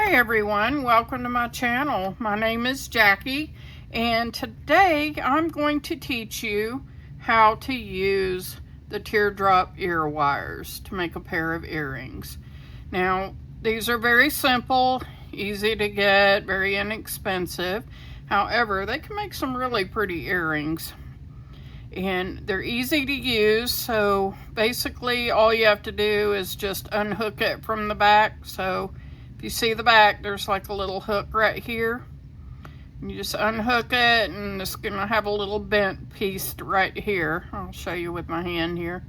Hi everyone, welcome to my channel. My name is Jackie, and today I'm going to teach you how to use the teardrop ear wires to make a pair of earrings. Now, these are very simple, easy to get, very inexpensive. However, they can make some really pretty earrings. And they're easy to use, so basically all you have to do is just unhook it from the back. So if you see the back, there's like a little hook right here. You just unhook it, and it's gonna have a little bent piece right here. I'll show you with my hand here.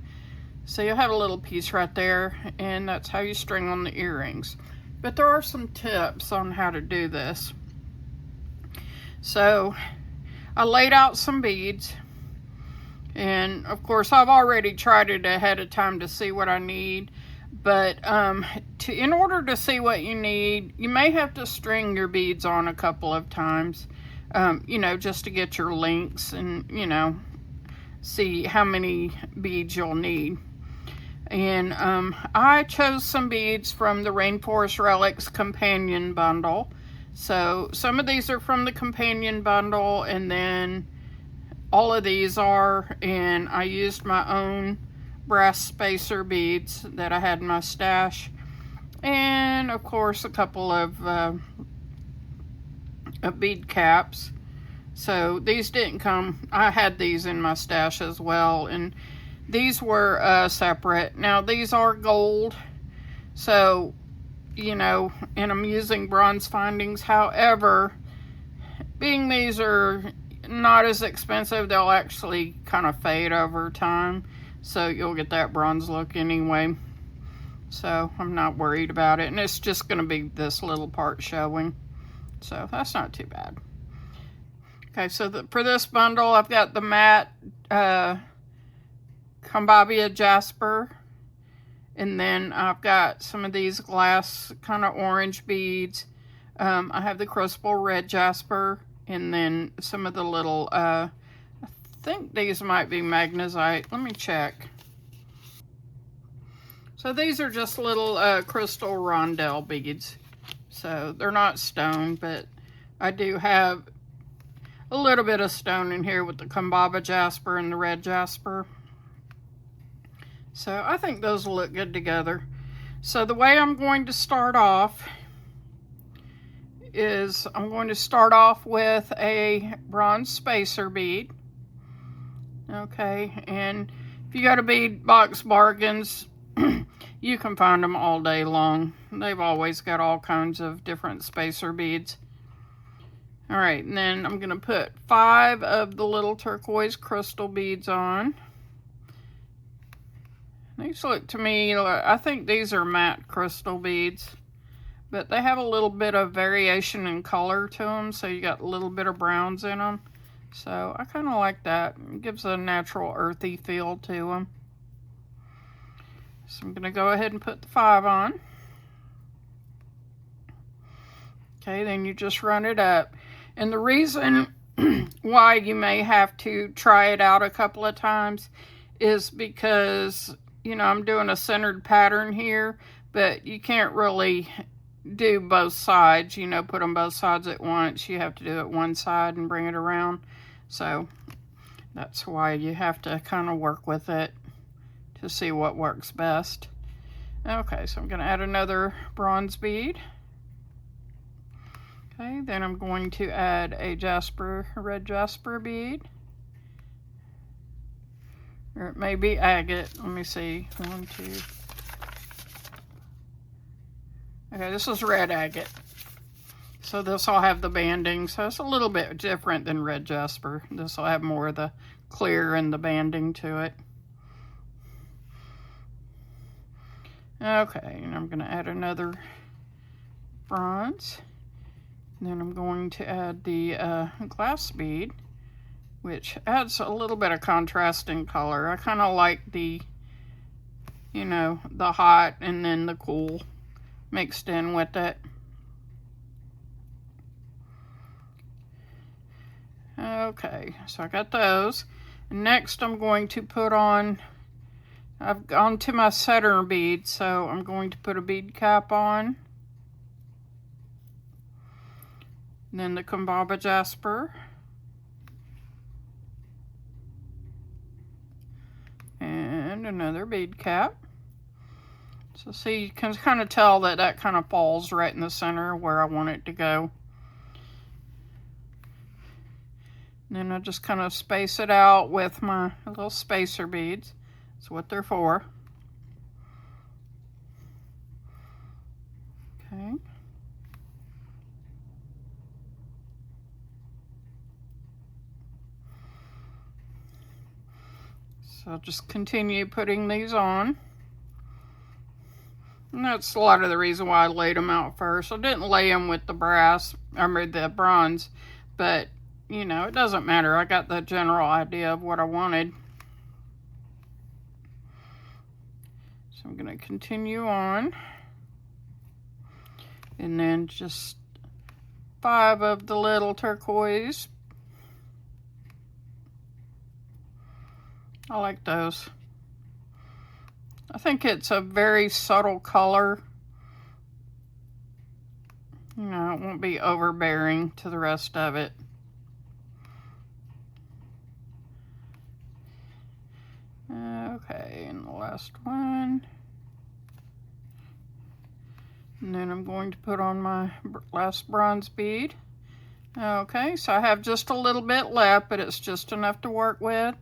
So you'll have a little piece right there, and that's how you string on the earrings. But there are some tips on how to do this. So I laid out some beads, and of course I've already tried it ahead of time to see what I need. But in order to see what you need, you may have to string your beads on a couple of times, you know, just to get your links and, you know, see how many beads you'll need. And I chose some beads from the Rainforest Relics Companion Bundle. So some of these are from the Companion Bundle, and then all of these are, and I used my own brass spacer beads that I had in my stash, and of course a couple of bead caps. So these didn't come, I had these in my stash as well, and these were separate. Now these are gold, so you know, and I'm using bronze findings. However, being these are not as expensive, they'll actually kind of fade over time. So you'll get that bronze look anyway. So I'm not worried about it. And it's just going to be this little part showing. So that's not too bad. Okay, so for this bundle, I've got the matte Cambabia Jasper. And then I've got some of these glass kind of orange beads. I have the Crystal Red Jasper. And then some of the little, I think these might be magnesite. Let me check. So these are just little crystal rondelle beads. So they're not stone, but I do have a little bit of stone in here with the Cambabia Jasper and the red Jasper. So I think those will look good together. So the way I'm going to start off is I'm going to start off with a bronze spacer bead. Okay, and if you go to Bead Box Bargains, you can find them all day long. They've always got all kinds of different spacer beads. All right, and then I'm going to put 5 of the little turquoise crystal beads on. These look to me, I think these are matte crystal beads, but they have a little bit of variation in color to them, so you got a little bit of browns in them. So I kind of like that. It gives a natural earthy feel to them. So I'm going to go ahead and put the 5 on. Okay, then you just run it up. And the reason why you may have to try it out a couple of times is because, you know, I'm doing a centered pattern here, but you can't really do both sides, you know, put them both sides at once. You have to do it one side and bring it around. So that's why you have to kind of work with it to see what works best. Okay, so I'm going to add another bronze bead. Okay, then I'm going to add a jasper, red jasper bead. Or it may be agate. Let me see. 1, 2. Okay, this is red agate. So this will have the banding. So it's a little bit different than red jasper. This will have more of the clear and the banding to it. Okay, and I'm going to add another bronze. And then I'm going to add the glass bead, which adds a little bit of contrast in color. I kind of like the, you know, the hot and then the cool mixed in with it. Okay, so I got those. Next I'm going to put on, I've gone to my center bead, so I'm going to put a bead cap on. And then the Kumbaba jasper. And another bead cap. So see, you can kind of tell that that kind of falls right in the center where I want it to go. And then I just kind of space it out with my little spacer beads. That's what they're for. Okay. So I'll just continue putting these on. And that's a lot of the reason why I laid them out first. I didn't lay them with the brass, or the bronze, but you know, it doesn't matter. I got the general idea of what I wanted. So I'm going to continue on. And then just 5 of the little turquoise. I like those. I think it's a very subtle color. You know, it won't be overbearing to the rest of it. Okay, and the last one. And then I'm going to put on my last bronze bead. Okay, so I have just a little bit left, but it's just enough to work with.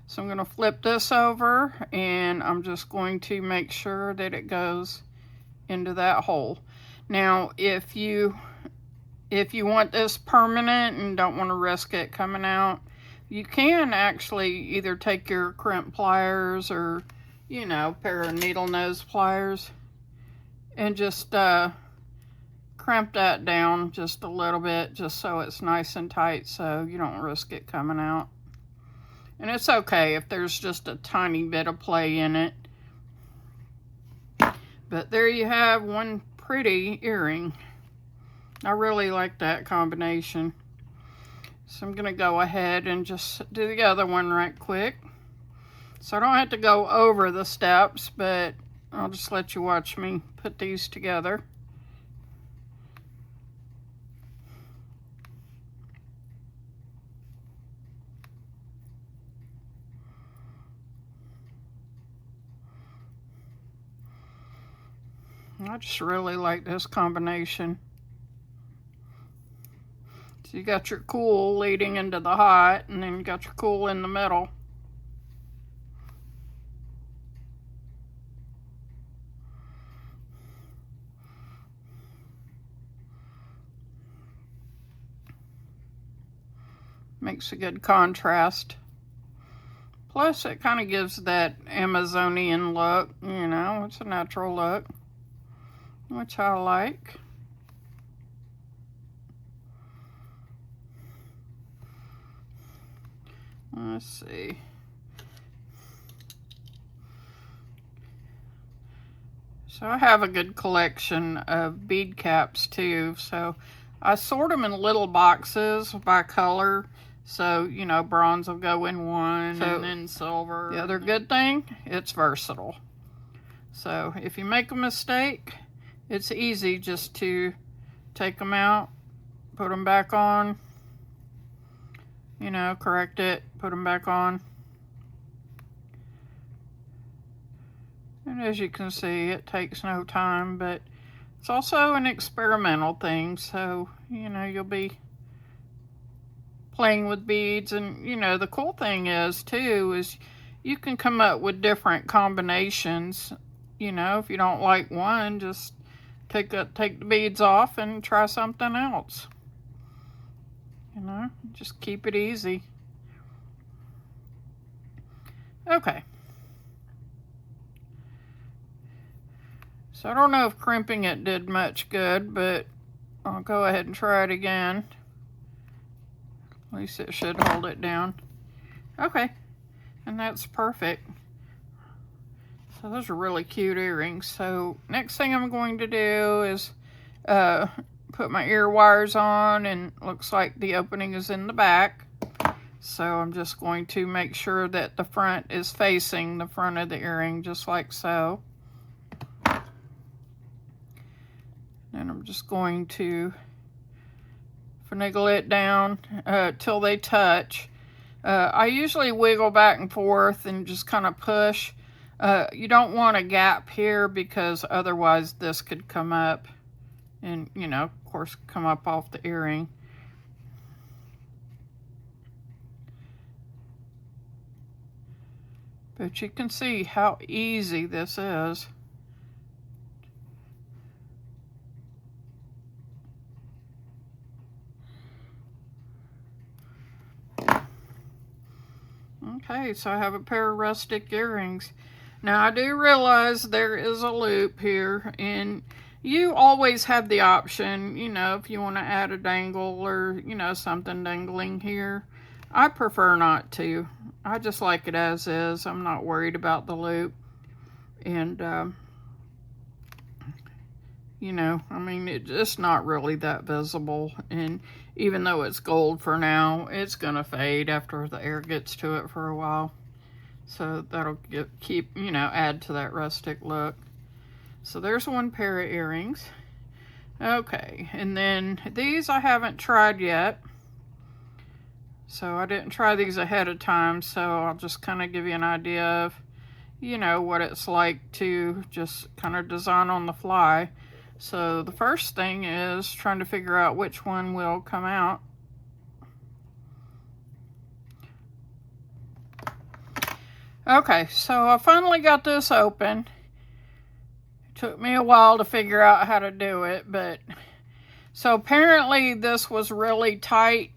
So I'm going to flip this over, and I'm just going to make sure that it goes into that hole. Now, if you want this permanent and don't want to risk it coming out, you can actually either take your crimp pliers or, you know, a pair of needle nose pliers and just crimp that down just a little bit, just so it's nice and tight so you don't risk it coming out. And it's okay if there's just a tiny bit of play in it. But there you have one pretty earring. I really like that combination. So I'm going to go ahead and just do the other one right quick. So I don't have to go over the steps, but I'll just let you watch me put these together. I just really like this combination. So you got your cool leading into the hot, and then you got your cool in the middle. Makes a good contrast. Plus it kind of gives that Amazonian look, you know, it's a natural look, which I like. Let's see. So I have a good collection of bead caps too. So I sort them in little boxes by color. So, you know, bronze will go in one, and then silver. The other good thing, it's versatile. So if you make a mistake, it's easy just to take them out, put them back on, you know, correct it, put them back on. And as you can see, it takes no time, but it's also an experimental thing. So, you know, you'll be playing with beads. And, you know, the cool thing is, too, is you can come up with different combinations. You know, if you don't like one, just take the beads off and try something else. You know, just keep it easy. Okay. So I don't know if crimping it did much good, but I'll go ahead and try it again. At least it should hold it down. Okay, and that's perfect. So those are really cute earrings. So next thing I'm going to do is put my ear wires on, and looks like the opening is in the back. So I'm just going to make sure that the front is facing the front of the earring, just like so. And I'm just going to finagle it down till they touch. I usually wiggle back and forth and just kind of push. You don't want a gap here because otherwise this could come up and, you know, of course, come up off the earring. But you can see how easy this is. Okay, so I have a pair of rustic earrings. Now I do realize there is a loop here, and you always have the option, you know, if you want to add a dangle or, you know, something dangling here. I prefer not to. I just like it as is. I'm not worried about the loop. And, you know, I mean, it's not really that visible. And even though it's gold for now, it's going to fade after the air gets to it for a while. So that'll keep, you know, add to that rustic look. So there's one pair of earrings. Okay, and then these I haven't tried yet. So I didn't try these ahead of time, so I'll just kind of give you an idea of, you know, what it's like to just kind of design on the fly. So the first thing is trying to figure out which one will come out. Okay, so I finally got this open. It took me a while to figure out how to do it, but so apparently this was really tight.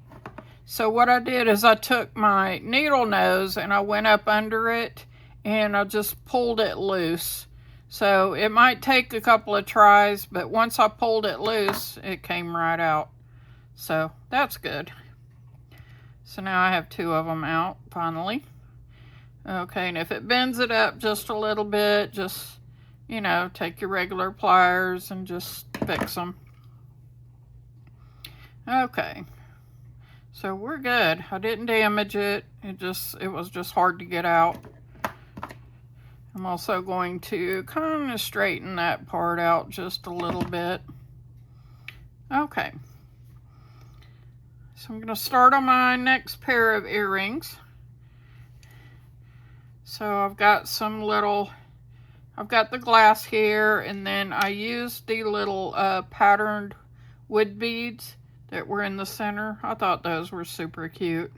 So what I did is I took my needle nose and I went up under it and I just pulled it loose. So it might take a couple of tries, but once I pulled it loose, it came right out. So that's good. So now I have two of them out finally. Okay, and if it bends it up just a little bit, just, you know, take your regular pliers and just fix them. Okay. So we're good. I didn't damage it. It was just hard to get out. I'm also going to kind of straighten that part out just a little bit. Okay. So I'm going to start on my next pair of earrings. So I've got I've got the glass here, and then I used the little patterned wood beads that were in the center. I thought those were super cute.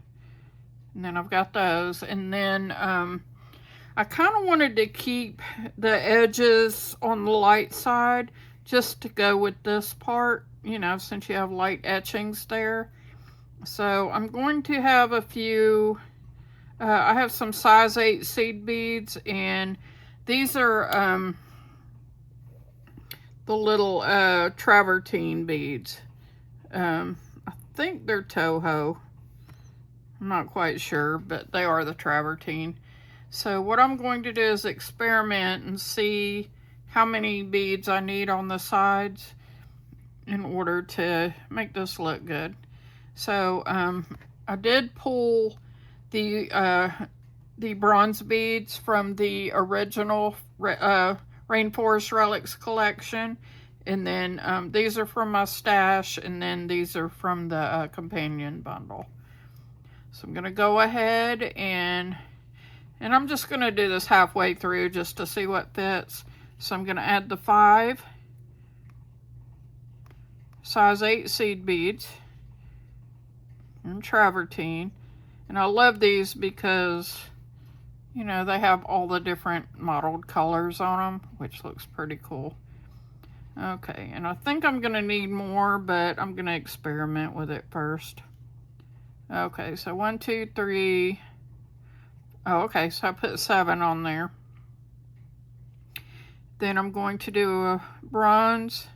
And then I've got those. And then I kind of wanted to keep the edges on the light side just to go with this part, you know, since you have light etchings there. So I'm going to have a few, I have some size 8 seed beads, and these are the little travertine beads. I think they're Toho. I'm not quite sure, but they are the travertine. So what I'm going to do is experiment and see how many beads I need on the sides in order to make this look good. So I did pull the bronze beads from the original Rainforest Relics collection. And then these are from my stash, and then these are from the companion bundle. So I'm going to go ahead and I'm just going to do this halfway through just to see what fits. So I'm going to add the 5 size 8 seed beads and travertine. And I love these because, you know, they have all the different mottled colors on them, which looks pretty cool. Okay, and I think I'm going to need more, but I'm going to experiment with it first. Okay, so 1, 2, 3. Oh, okay, so I put 7 on there. Then I'm going to do a bronze.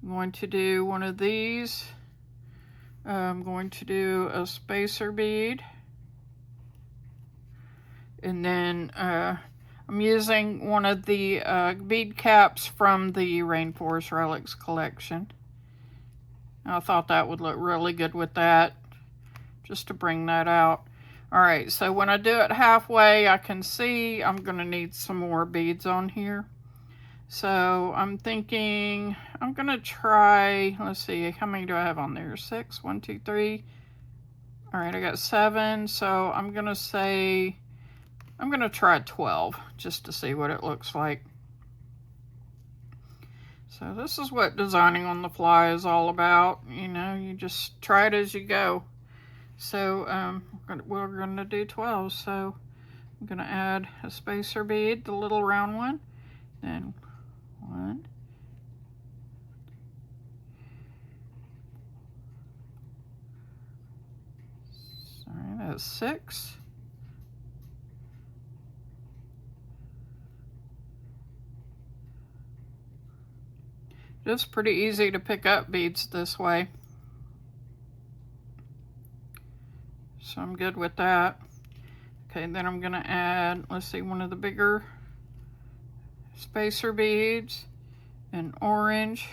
I'm going to do one of these. I'm going to do a spacer bead. And then I'm using one of the bead caps from the Rainforest Relics collection. I thought that would look really good with that, just to bring that out. Alright, so when I do it halfway, I can see I'm going to need some more beads on here. So I'm thinking I'm gonna try, let's see, how many do I have on there? 6, 1, 2, 3. All right, I got 7. So I'm gonna say, I'm gonna try 12 just to see what it looks like. So this is what designing on the fly is all about. You know, you just try it as you go. So we're gonna do 12. So I'm gonna add a spacer bead, the little round one, then 1, sorry, that's 6, just pretty easy to pick up beads this way, so I'm good with that. Okay, then I'm gonna add, let's see, one of the bigger spacer beads, and orange,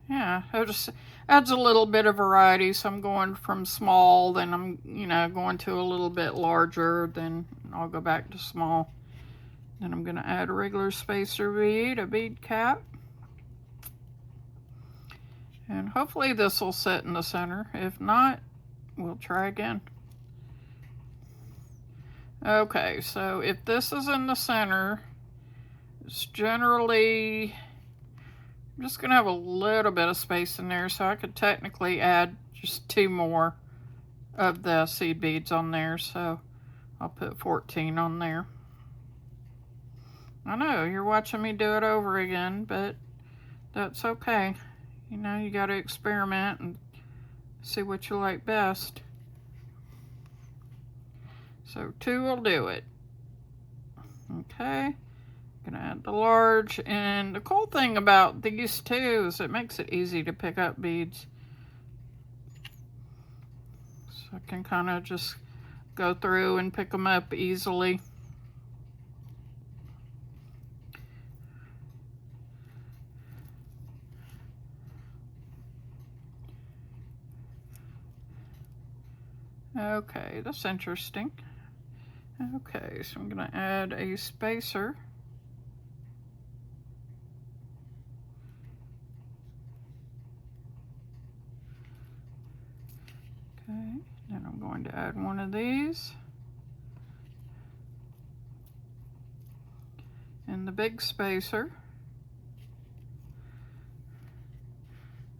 yeah, it just adds a little bit of variety. So I'm going from small, then I'm, you know, going to a little bit larger, then I'll go back to small. Then I'm gonna add a regular spacer bead, a bead cap, and hopefully this will sit in the center. If not, we'll try again. Okay, so if this is in the center, it's generally, I'm just gonna have a little bit of space in there, so I could technically add just 2 more of the seed beads on there. So I'll put 14 on there. I know you're watching me do it over again, but that's okay. You know, you got to experiment and see what you like best. So 2 will do it. Okay, gonna add the large, and the cool thing about these two is it makes it easy to pick up beads. So I can kind of just go through and pick them up easily. Okay, that's interesting. Okay, so I'm gonna add a spacer. Okay, then I'm going to add one of these. And the big spacer.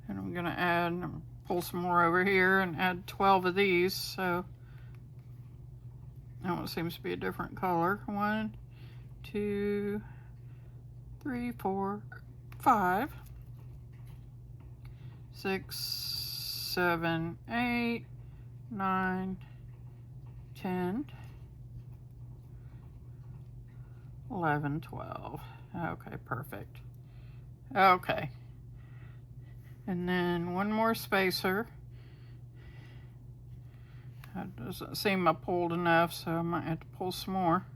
And I'm gonna add, pull some more over here and add 12 of these. So that one seems to be a different color. 1, 2, 3, 4, 5, 6, 7, 8, 9, 10, 11, 12. Okay, perfect. Okay. And then one more spacer. That doesn't seem I pulled enough, so I might have to pull some more.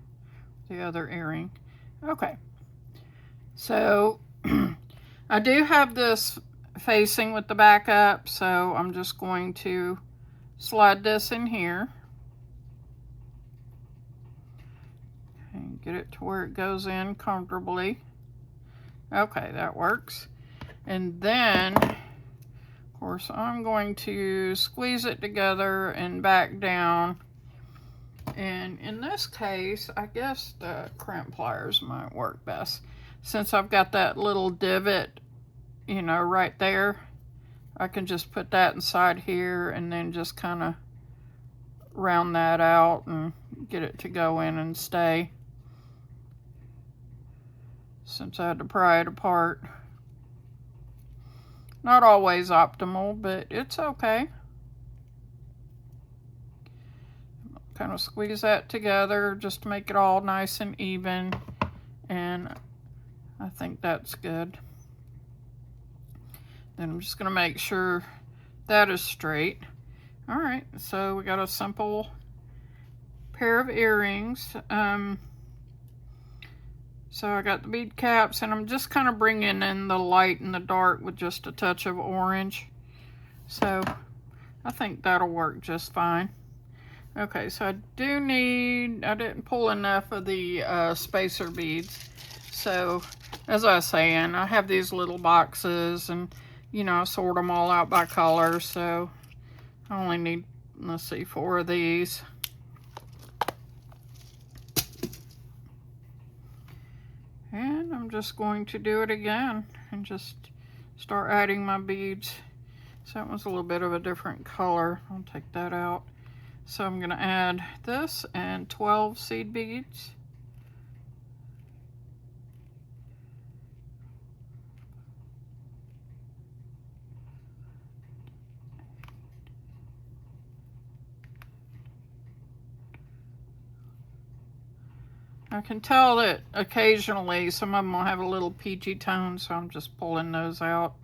The other earring. Okay. So I do have this facing with the back up, so I'm just going to slide this in here. And get it to where it goes in comfortably. Okay, that works. And then, of course, I'm going to squeeze it together and back down. And in this case, I guess the crimp pliers might work best. Since I've got that little divot, you know, right there, I can just put that inside here and then just kind of round that out and get it to go in and stay. Since I had to pry it apart. Not always optimal, but it's okay. Kind of squeeze that together just to make it all nice and even, and I think that's good. Then I'm just going to make sure that is straight. All right, so we got a simple pair of earrings. So I got the bead caps, and I'm just kind of bringing in the light and the dark with just a touch of orange. So I think that'll work just fine. Okay, so I didn't pull enough of the spacer beads. So, as I was saying, I have these little boxes and, you know, I sort them all out by color. So, I only need, let's see, 4 of these. And I'm just going to do it again and just start adding my beads. So that was a little bit of a different color. I'll take that out. So I'm going to add this and 12 seed beads. I can tell that occasionally some of them will have a little peachy tone, so I'm just pulling those out.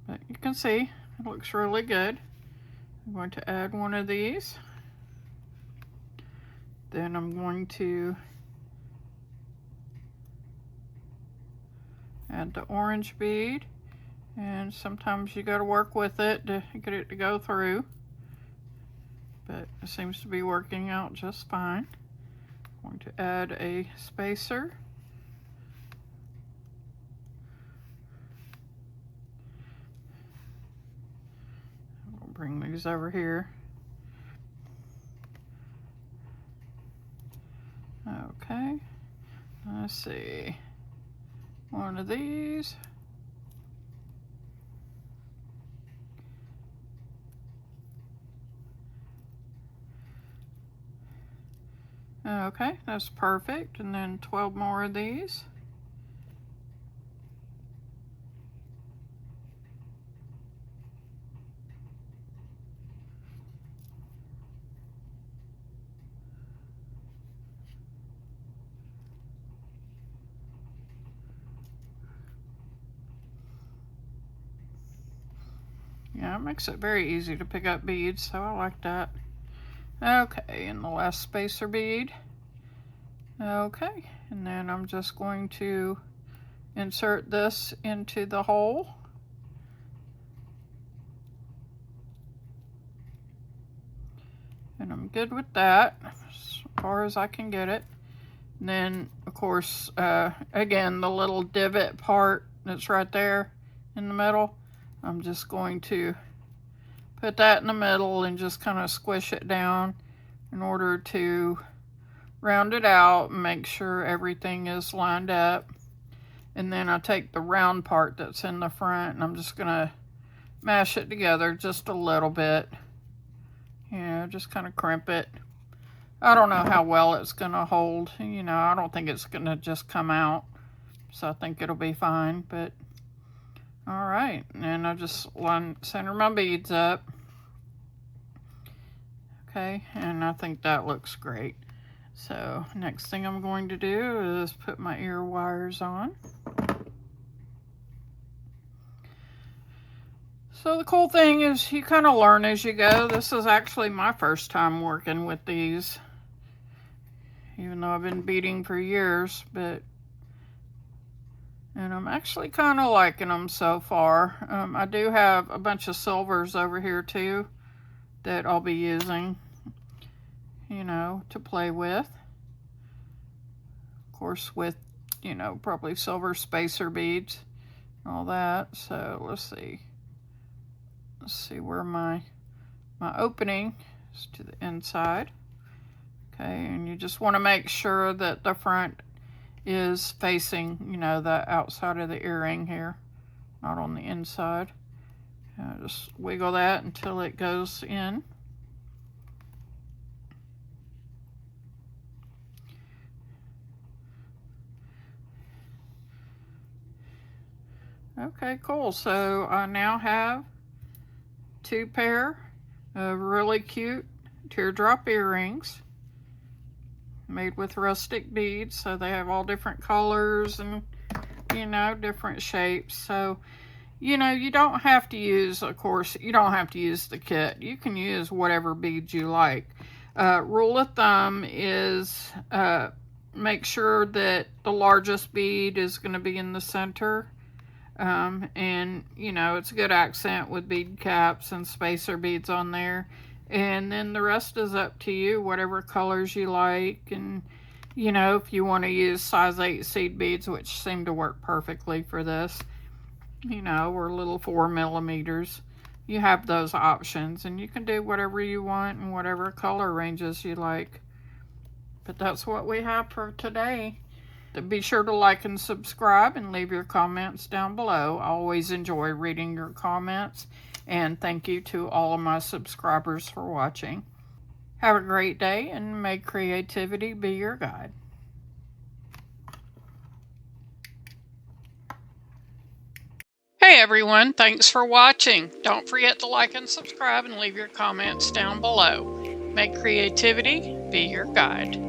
But you can see it looks really good. I'm going to add one of these. Then I'm going to add the orange bead. And sometimes you got to work with it to get it to go through. But it seems to be working out just fine. I'm going to add a spacer. I'll bring these over here. Okay, let's see. One of these. Okay, that's perfect. And then 12 more of these. Yeah, it makes it very easy to pick up beads, so I like that. Okay, and the last spacer bead. Okay, and then I'm just going to insert this into the hole. And I'm good with that, as far as I can get it. And then, of course, again, the little divot part that's right there in the middle, I'm just going to put that in the middle and just kind of squish it down in order to round it out and make sure everything is lined up. And then I take the round part that's in the front and I'm just going to mash it together just a little bit. You know, just kind of crimp it. I don't know how well it's going to hold. You know, I don't think it's going to just come out. So I think it'll be fine. But, all right. And I just center my beads up. Okay, and I think that looks great. So next thing I'm going to do is put my ear wires on. So the cool thing is you kind of learn as you go. This is actually my first time working with these, even though I've been beading for years, and I'm actually kind of liking them so far. I do have a bunch of silvers over here too that I'll be using, you know, to play with. Of course, with, you know, probably silver spacer beads and all that. So let's see. Let's see where my opening is to the inside. Okay, and you just want to make sure that the front is facing, you know, the outside of the earring here, not on the inside. Just wiggle that until it goes in. Okay, cool. So I now have 2 pair of really cute teardrop earrings made with rustic beads. So they have all different colors and, you know, different shapes. So, you know, you don't have to use, of course, you don't have to use the kit. You can use whatever beads you like. Rule of thumb is make sure that the largest bead is going to be in the center And you know, it's a good accent with bead caps and spacer beads on there. And then the rest is up to you, whatever colors you like. And you know, if you want to use size 8 seed beads, which seem to work perfectly for this, you know, or little 4 millimeters, you have those options, and you can do whatever you want and whatever color ranges you like. But that's what we have for today. Be sure to like and subscribe and leave your comments down below. I always enjoy reading your comments, and thank you to all of my subscribers for watching. Have a great day, and may creativity be your guide. Hey everyone, thanks for watching. Don't forget to like and subscribe and leave your comments down below. May creativity be your guide.